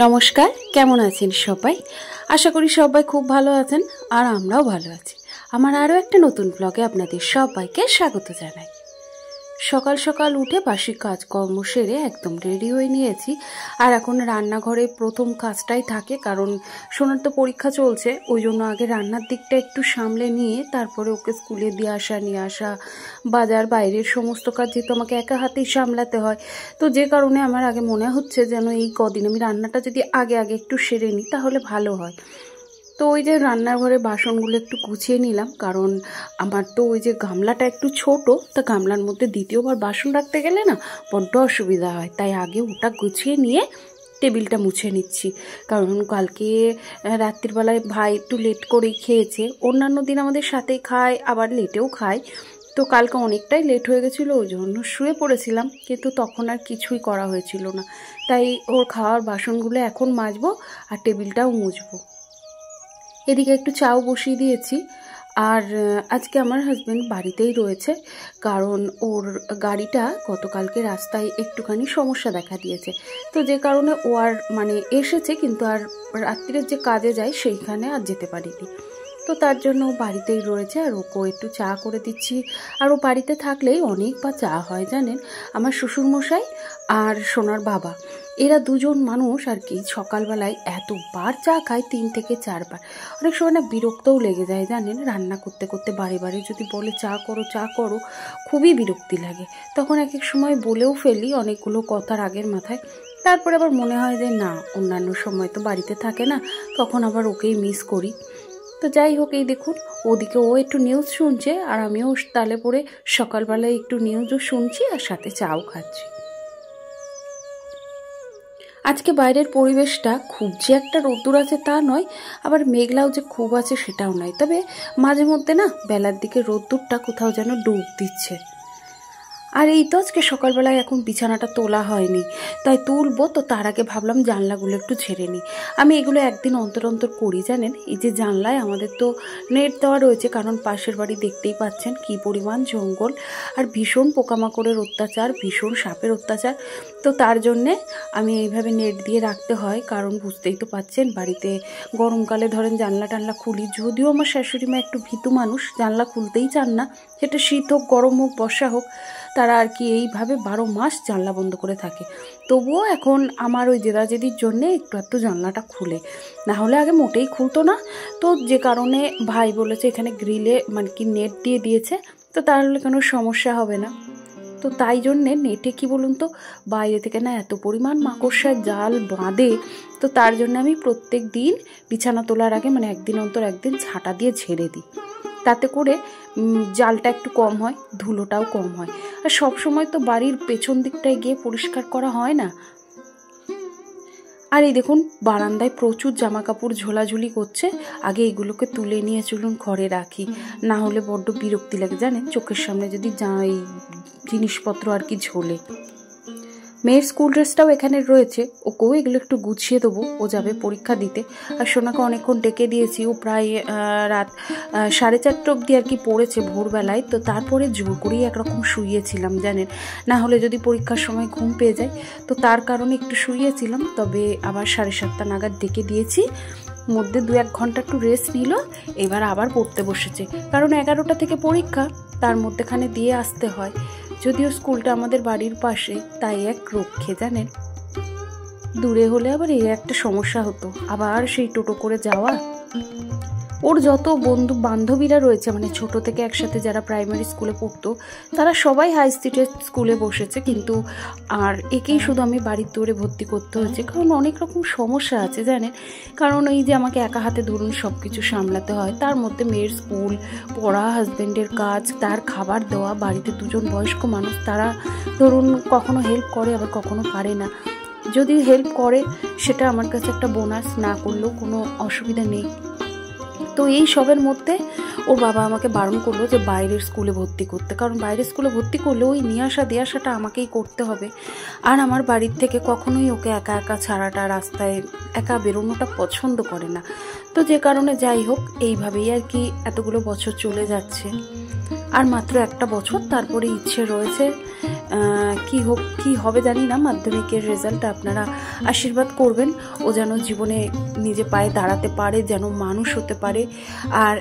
নমস্কার, কেমন আছেন সবাই? আশা করি সবাই খুব ভালো আছেন আর আমরাও ভালো আছি। আমার আরও একটা নতুন ব্লগে আপনাদের সবাইকে স্বাগত জানাই। সকাল সকাল উঠে বাসি কাজকর্ম সেরে একদম রেডি হয়ে নিয়েছি। আর এখন রান্নাঘরে প্রথম কাজটাই থাকে, কারণ সোনার তো পরীক্ষা চলছে, ওই জন্য আগে রান্নার দিকটা একটু সামলে নিয়ে তারপরে ওকে স্কুলে দিয়ে আসা, নিয়ে আসা, বাজার বাইরের সমস্ত কাজ যেহেতু আমাকে একা হাতেই সামলাতে হয়, তো যে কারণে আমার আগে মনে হচ্ছে যেন এই কদিন আমি রান্নাটা যদি আগে একটু সেরে নিই তাহলে ভালো হয়। তো ওই যে রান্নাঘরে বাসনগুলো একটু গুছিয়ে নিলাম, কারণ আমার তো ওই যে গামলাটা একটু ছোট, তা গামলার মধ্যে দ্বিতীয়বার বাসন রাখতে গেলে না বড্ড অসুবিধা হয়, তাই আগে ওটা গুছিয়ে নিয়ে টেবিলটা মুছে নিচ্ছি। কারণ কালকে রাত্রিবেলায় ভাই একটু লেট করেই খেয়েছে, অন্যান্য দিন আমাদের সাথেই খায় আবার লেটেও খায়, তো কালকে অনেকটাই লেট হয়ে গেছিলো, ওই জন্য শুয়ে পড়েছিলাম, কিন্তু তখন আর কিছুই করা হয়েছিল না। তাই ওর খাওয়ার বাসনগুলো এখন মাজবো আর টেবিলটাও মুছবো। এদিকে একটু চাও বসিয়ে দিয়েছি। আর আজকে আমার হাজব্যান্ড বাড়িতেই রয়েছে, কারণ ওর গাড়িটা গতকালকে রাস্তায় একটুখানি সমস্যা দেখা দিয়েছে, তো যে কারণে ও আর এসেছে, কিন্তু আর রাত্রিরের যে কাজে যায় সেইখানে আর যেতে পারিনি, তো তার জন্য ও বাড়িতেই রয়েছে। আর ওকেও একটু চা করে দিচ্ছি। আর ও বাড়িতে থাকলেই অনেকবার চা হয় জানেন, আমার শ্বশুরমশাই আর সোনার বাবা, এরা দুজন মানুষ আর কি সকালবেলায় এতবার চা খায়, 3 থেকে 4 বার। অনেক সময় না বিরক্তও লেগে যায় জানেন, রান্না করতে করতে বারে বারে যদি বলে চা করো, খুবই বিরক্তি লাগে। তখন এক এক সময় বলেও ফেলি অনেকগুলো কথার আগের মাথায়, তারপরে আবার মনে হয় যে না, অন্যান্য সময় তো বাড়িতে থাকে না, তখন আবার ওকেই মিস করি। তো যাই হোক, এই দেখুন ওদিকে ও একটু নিউজ শুনছে আর আমিও তালে পড়ে সকালবেলায় একটু নিউজও শুনছি আর সাথে চাও খাচ্ছি। আজকে বাইরের পরিবেশটা খুব যে একটা রোদ্দুর আছে তা নয়, আবার মেঘলাও যে খুব আছে সেটাও নয়, তবে মাঝে মধ্যে না বেলার দিকে রোদ্দুরটা কোথাও যেন ডুব দিচ্ছে। আর এই তো আজকে সকালবেলায় এখন বিছানাটা তোলা হয়নি, তাই তুলবো, তো তার আগে ভাবলাম জানলাগুলো একটু ঝেড়ে নিই। আমি এগুলো একদিন অন্তর অন্তর করি জানেন। এই যে জানলায় আমাদের তো নেট দেওয়া রয়েছে, কারণ পাশের বাড়ি দেখতেই পাচ্ছেন কি পরিমাণ জঙ্গল আর ভীষণ পোকামাকড়ের অত্যাচার, ভীষণ সাপের অত্যাচার, তো তার জন্যে আমি এইভাবে নেট দিয়ে রাখতে হয়। কারণ বুঝতেই তো পাচ্ছেন বাড়িতে গরমকালে ধরেন জানলা টানলা খুলি, যদিও আমার শাশুড়ি মা একটু ভীতু মানুষ, জানলা খুলতেই চান না, সেটা শীত হোক গরম হোক বর্ষা হোক, তারা আর কি এইভাবে 12 মাস জানলা বন্ধ করে থাকে। তবুও এখন আমার ওই জেদাজেদির জন্যে একটু জানলাটা খুলে, না হলে আগে মোটেই খুলতো না। তো যে কারণে ভাই বলেছে এখানে গ্রিলে নেট দিয়ে দিয়েছে, তো তাহলে কোনো সমস্যা হবে না। তো তাই জন্যে নেটে কি বলুন তো, বাইরে থেকে না এত পরিমাণ মাকড়সার জাল বাঁধে, তো তার জন্য আমি প্রত্যেক দিন বিছানা তোলার আগে একদিন অন্তর একদিন ঝাঁটা দিয়ে ঝেড়ে দিই, তাতে করে জালটা একটু কম হয়, ধুলোটাও কম হয়। আর সব সময় তো বাড়ির পেছন দিকটায় গিয়ে পরিষ্কার করা হয় না। আর এই দেখুন বারান্দায় প্রচুর জামা কাপড় ঝোলাঝুলি করছে, আগে এগুলোকে তুলে নিয়ে চলুন ঘরে রাখি, না হলে বড্ড বিরক্তি লাগে জানেন, চোখের সামনে যদি এই জিনিসপত্র আর কি ঝোলে। মেয়ের স্কুল ড্রেসটাও এখানে রয়েছে, ওকেও এগুলো একটু গুছিয়ে দেবো, ও যাবে পরীক্ষা দিতে। আর সোনাকে অনেকক্ষণ ডেকে দিয়েছি, ও প্রায় রাত 4:30 অবধি আর কি পড়েছে ভোরবেলায়, তো তারপরে জোর করেই একরকম শুইয়েছিলাম জানেন, না হলে যদি পরীক্ষার সময় ঘুম পেয়ে যায়, তো তার কারণে একটু শুইয়েছিলাম। তবে আবার 7:30 নাগাদ ডেকে দিয়েছি, মধ্যে 2-1 ঘন্টা একটু রেস্ট নিল, এবার আবার পড়তে বসেছে, কারণ 11টা থেকে পরীক্ষা, তার মধ্যেখানে দিয়ে আসতে হয়। যদিও স্কুলটা আমাদের বাড়ির পাশে, তাই এক রক্ষে জানেন, দূরে হলে আবার এই একটা সমস্যা হতো, আবার সেই টোটো করে যাওয়া। ওর যত বন্ধু বান্ধবীরা রয়েছে ছোট থেকে একসাথে যারা প্রাইমারি স্কুলে পড়তো, তারা সবাই হাই স্ট্রিটের স্কুলে বসেছে, কিন্তু আর একেই শুধু আমি বাড়ির দৌড়ে ভর্তি করতে হয়েছে, কারণ অনেক রকম সমস্যা আছে জানেন। কারণ এই যে আমাকে একা হাতে ধরুন সব কিছু সামলাতে হয়, তার মধ্যে মেয়ের স্কুল, পড়া, হাজব্যান্ডের কাজ, তার খাবার দেওয়া, বাড়িতে 2জন বয়স্ক মানুষ, তারা ধরুন কখনো হেল্প করে আবার কখনো পারে না। যদি হেল্প করে সেটা আমার কাছে একটা বোনাস, না করলেও কোনো অসুবিধা নেই। তো এই সবের মধ্যে ওর বাবা আমাকে বারণ করলো যে বাইরের স্কুলে ভর্তি করতে, কারণ বাইরের স্কুলে ভর্তি করলে ওই নিয়ে আসা দিয়ে আসাটা আমাকেই করতে হবে, আর আমার বাড়ির থেকে কখনোই ওকে একা একা ছাড়াটা, রাস্তায় একা বেরোনোটা পছন্দ করে না। তো যে কারণে যাই হোক এইভাবেই আর কি এতগুলো বছর চলে যাচ্ছে, আর মাত্র একটা বছর, তারপরে ইচ্ছে রয়েছে কি হবে জানি না, মাধ্যমিকের রেজাল্ট আপনারা আশীর্বাদ করবেন, ও যেন জীবনে নিজে পায়ে দাঁড়াতে পারে, যেন মানুষ হতে পারে, আর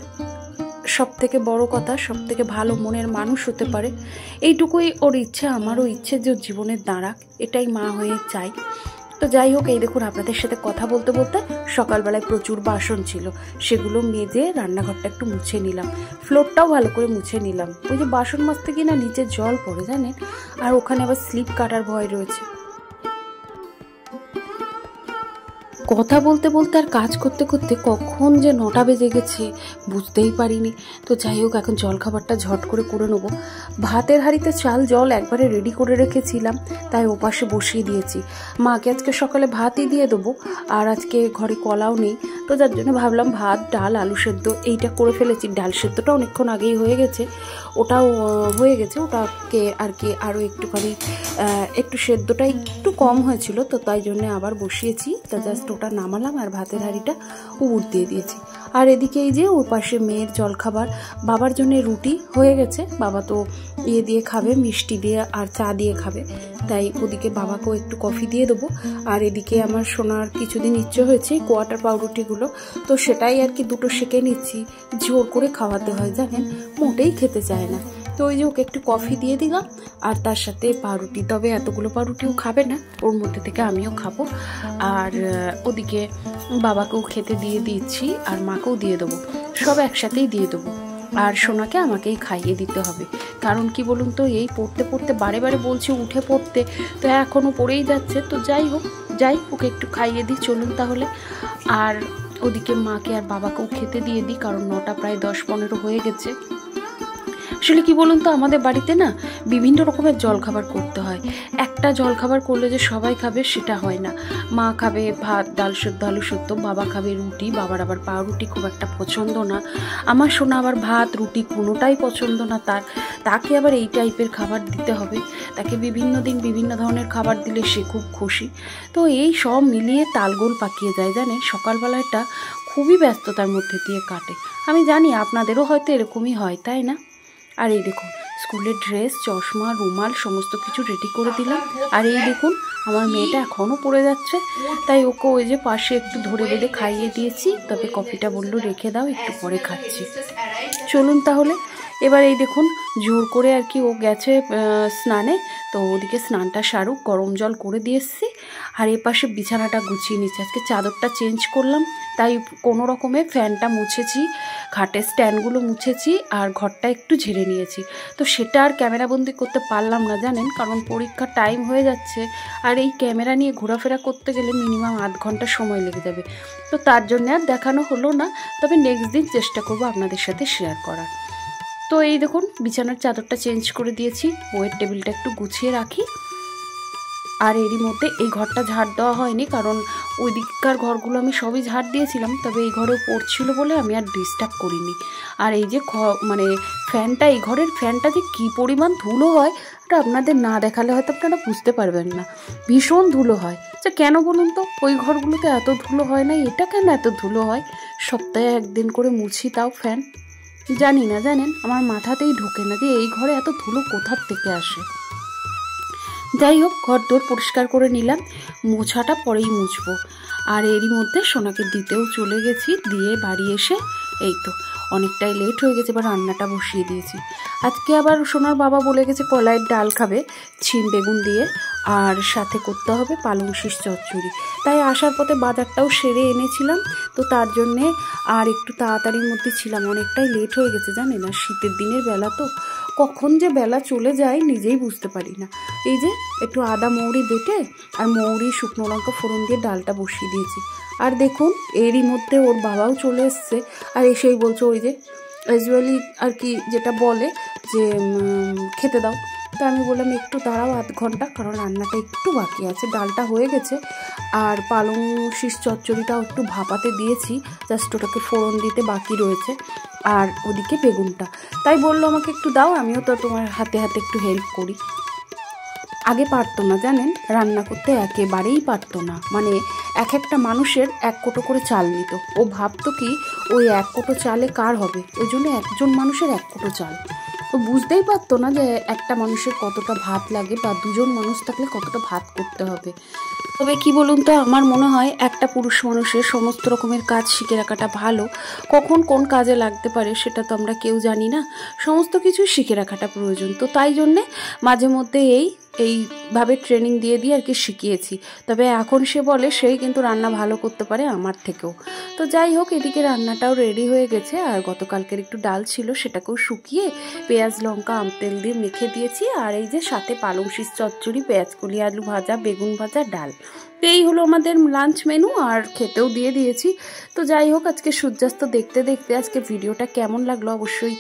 সব থেকে বড় কথা সব থেকে ভালো মনের মানুষ হতে পারে, এইটুকুই ওর ইচ্ছে। আমারও ইচ্ছে যে জীবনের দাঁড়াক, এটাই মা হয়ে চাই। তো যাই হোক, এই দেখুন আপনাদের সাথে কথা বলতে বলতে সকালবেলায় প্রচুর বাসন ছিল, সেগুলো মেজে রান্নাঘরটা একটু মুছে নিলাম, ফ্লোরটাও ভালো করে মুছে নিলাম। ওই যে বাসন মাজতে গিয়ে না নিচে জল পড়ে জানেন, আর ওখানে আবার স্লিপ কাটার ভয় রয়েছে। কথা বলতে বলতে আর কাজ করতে করতে কখন যে 9টা বেজে গেছে বুঝতেই পারিনি। তো যাই হোক, এখন জলখাবারটা ঝট করে করে নেবো। ভাতের হাঁড়িতে চাল জল একবারে রেডি করে রেখেছিলাম, তাই ওপাশে বসিয়ে দিয়েছি। মাকে আজকে সকালে ভাতই দিয়ে দেবো, আর আজকে ঘরে কলাও নেই, তো যার জন্য ভাবলাম ভাত ডাল আলু সেদ্ধ এইটা করে ফেলেছি। ডাল সেদ্ধটা অনেকক্ষণ আগেই হয়ে গেছে, ওটাও হয়ে গেছে। ওটাকে আর কি আরও একটুখানি একটু সেদ্ধটা একটু কম হয়েছিল, তো তাই জন্য আবার বসিয়েছি। তা জাস্ট ওটা নামালাম আর ভাতের হাঁড়িটা উবুর দিয়ে দিয়েছি। আর এদিকে এই যে ওর পাশে মেয়ের জলখাবার, বাবার জন্য রুটি হয়ে গেছে, বাবা তো ইয়ে দিয়ে খাবে, মিষ্টি দিয়ে আর চা দিয়ে খাবে, তাই ওদিকে বাবাকেও একটু কফি দিয়ে দেবো। আর এদিকে আমার সোনার কিছুদিন ইচ্ছে হয়েছে কোয়াটার পাউরুটিগুলো, তো সেটাই আর কি দুটো সেঁকে নিচ্ছি। জোর করে খাওয়াতে হয় জানেন, মোটেই খেতে চায় না। তো ওই যে ওকে একটু কফি দিয়ে দিলাম, আর তার সাথে পাউরুটি। তবে এতগুলো পাউরুটিও খাবে না, ওর মধ্যে থেকে আমিও খাবো। আর ওদিকে বাবাকেও খেতে দিয়ে দিচ্ছি, আর মাকেও দিয়ে দেবো, সব একসাথেই দিয়ে দেবো। আর সোনাকে আমাকেই খাইয়ে দিতে হবে, কারণ কি বলুন তো, এই পড়তে পড়তে বারে বারে বলছে উঠে পড়তে, তো এখনও পড়েই যাচ্ছে। তো যাই হোক, ওকে একটু খাইয়ে দিই চলুন তাহলে। আর ওদিকে মাকে আর বাবাকেও খেতে দিয়ে দিই, কারণ 9টা প্রায় 10-15 হয়ে গেছে। আসলে কি বলুন তো, আমাদের বাড়িতে না বিভিন্ন রকমের জলখাবার করতে হয়। একটা জলখাবার করলে যে সবাই খাবে সেটা হয় না। মা খাবে ভাত ডাল সেদ্ধ আলু সেদ্ধ, বাবা খাবে রুটি, বাবার আবার পাউরুটি খুব একটা পছন্দ না, আমার সোনা আবার ভাত রুটি কোনোটাই পছন্দ না তাকে আবার এই টাইপের খাবার দিতে হবে। তাকে বিভিন্ন দিন বিভিন্ন ধরনের খাবার দিলে সে খুব খুশি। তো এই সব মিলিয়ে তালগোল পাকিয়ে যায় জানেন, সকালবেলাটা খুবই ব্যস্ততার মধ্যে দিয়ে কাটে। আমি জানি আপনাদেরও হয়তো এরকমই হয়, তাই না? আর এই দেখুন স্কুলের ড্রেস চশমা রুমাল সমস্ত কিছু রেডি করে দিলাম। আর এই দেখুন আমার মেয়েটা এখনও পড়ে যাচ্ছে, তাই ওকে ওই যে পাশে একটু ধরে বেঁধে খাইয়ে দিয়েছি। তবে কফিটা বললো রেখে দাও, একটু পরে খাচ্ছি। চলুন তাহলে। এবার এই দেখুন জোর করে আর কি ও গেছে স্নানে, তো ওদিকে স্নানটা সারুক, গরম জল করে দিয়ে এসছি। আর এ পাশে বিছানাটা গুছিয়ে নিচ্ছি, আজকে চাদরটা চেঞ্জ করলাম, তাই কোনো রকমে ফ্যানটা মুছেছি, খাটের স্ট্যান্ডগুলো মুছেছি, আর ঘরটা একটু ঝেড়ে নিয়েছি। তো সেটা আর ক্যামেরাবন্দি করতে পারলাম না জানেন, কারণ পরীক্ষার টাইম হয়ে যাচ্ছে, আর এই ক্যামেরা নিয়ে ঘোরাফেরা করতে গেলে মিনিমাম আধ ঘন্টা সময় লেগে যাবে। তো তার জন্য আর দেখানো হলো না, তবে নেক্সট দিন চেষ্টা করবো আপনাদের সাথে শেয়ার করার। তো এই দেখুন বিছানার চাদরটা চেঞ্জ করে দিয়েছি, বইয়ের টেবিলটা একটু গুছিয়ে রাখি। আর এরই মধ্যে এই ঘরটা ঝাড় দেওয়া হয়নি, কারণ ওই দিককার ঘরগুলো আমি সবই ঝাড় দিয়েছিলাম, তবে এই ঘরেও পড়ছিল বলে আমি আর ডিস্টার্ব করিনি। আর এই যে মানে ফ্যানটা, এই ঘরের ফ্যানটা যে কী পরিমাণ ধুলো হয়, এটা আপনাদের না দেখালে হয়তো আপনারা বুঝতে পারবেন না। ভীষণ ধুলো হয়। আচ্ছা কেন বলুন তো, ওই ঘরগুলোতে এত ধুলো হয় না, এটা কেন এত ধুলো হয়? সপ্তাহে একদিন করে মুছি, তাও ফ্যান। জানি না জানেন, আমার মাথাতেই ঢোকে না যে এই ঘরে এত ধুলো কোথার থেকে আসে। যাই হোক, ঘর দোর পরিষ্কার করে নিলাম, মোছাটা পরেই মুছবো। আর এরই মধ্যে সোনাকে দিতেও চলে গেছি, দিয়ে বাড়ি এসে এই তো অনেকটাই লেট হয়ে গেছে, এবার রান্নাটা বসিয়ে দিয়েছি। আজকে আবার সোনার বাবা বলে গেছে কলাইয়ের ডাল খাবে ছিম বেগুন দিয়ে, আর সাথে করতে হবে পালং শীষ চচ্চড়ি। তাই আসার পথে বাজারটাও সেরে এনেছিলাম, তো তার জন্যে আর একটু তাড়াতাড়ির মধ্যে ছিলাম, অনেকটাই লেট হয়ে গেছে জানেন। আর শীতের দিনের বেলা তো কখন যে বেলা চলে যায় নিজেই বুঝতে পারি না। এই যে একটু আদা মৌরি বেটে আর মৌরি শুকনো লঙ্কা ফোড়ন দিয়ে ডালটা বসিয়ে দিয়েছি। আর দেখুন এরই মধ্যে ওর বাবাও চলে এসছে, আর এসেই বলছে ওই যে ইউজুয়ালি আর কি যেটা বলে যে খেতে দাও। তো আমি বললাম একটু দাঁড়াও আধ ঘন্টা, কারণ রান্নাটা একটু বাকি আছে, ডালটা হয়ে গেছে আর পালং শীষ চচ্চড়িটাও একটু ভাপাতে দিয়েছি, জাস্ট ওটাকে ফোড়ন দিতে বাকি রয়েছে। আর ওদিকে বেগুনটা, তাই বললো আমাকে একটু দাও, আমিও তো তোমার হাতে হাতে একটু হেল্প করি। আগে পারতো না জানেন, রান্না করতে একেবারেই পারতো না, মানে এক একটা মানুষের 1 কোটো করে চাল নিত। ও ভাবতো কি ওই 1 কোটো চালে কার হবে, ওই জন্য একজন মানুষের 1 কোটো চাল। ও বুঝতেই পারতো না যে একটা মানুষের কতটা ভাত লাগে বা দুজন মানুষ থাকলে কতটা ভাত করতে হবে। তবে কি বলুন তো, আমার মনে হয় একটা পুরুষ মানুষের সমস্ত রকমের কাজ শিখে রাখাটা ভালো। কখন কোন কাজে লাগতে পারে সেটা তো আমরা কেউ জানি না, সমস্ত কিছু শিখে রাখাটা প্রয়োজন। তো তাই জন্যে মাঝে মধ্যে এইভাবে ট্রেনিং দিয়ে আর কি শিখিয়েছি। তবে এখন সে বলে সেই কিন্তু রান্না ভালো করতে পারে আমার থেকেও। তো যাই হোক, এদিকে রান্নাটাও রেডি হয়ে গেছে। আর গতকালকের একটু ডাল ছিল, সেটাকেও শুকিয়ে পেঁয়াজ লঙ্কা আমতেল দিয়ে মেখে দিয়েছি। আর এই যে সাথে পালং শীষ চচ্চড়ি, পেঁয়াজ কলি আলু ভাজা, বেগুন ভাজা, ডাল। তো এই হলো আমাদের লাঞ্চ মেনু, আর খেতেও দিয়ে দিয়েছি। তো যাই হোক, আজকে সূর্যাস্ত দেখতে দেখতে আজকে ভিডিওটা কেমন লাগলো অবশ্যই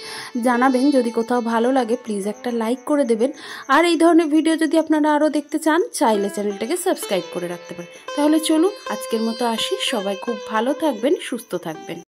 জানাবেন। যদি কোথাও ভালো লাগে প্লিজ একটা লাইক করে দেবেন। আর এই ধরনের ভিডিও যদি আপনারা আরও দেখতে চান, চাইলে চ্যানেলটাকে সাবস্ক্রাইব করে রাখতে পারেন। তাহলে চলুন আজকের মতো আসি। সবাই খুব ভালো থাকবেন, সুস্থ থাকবেন।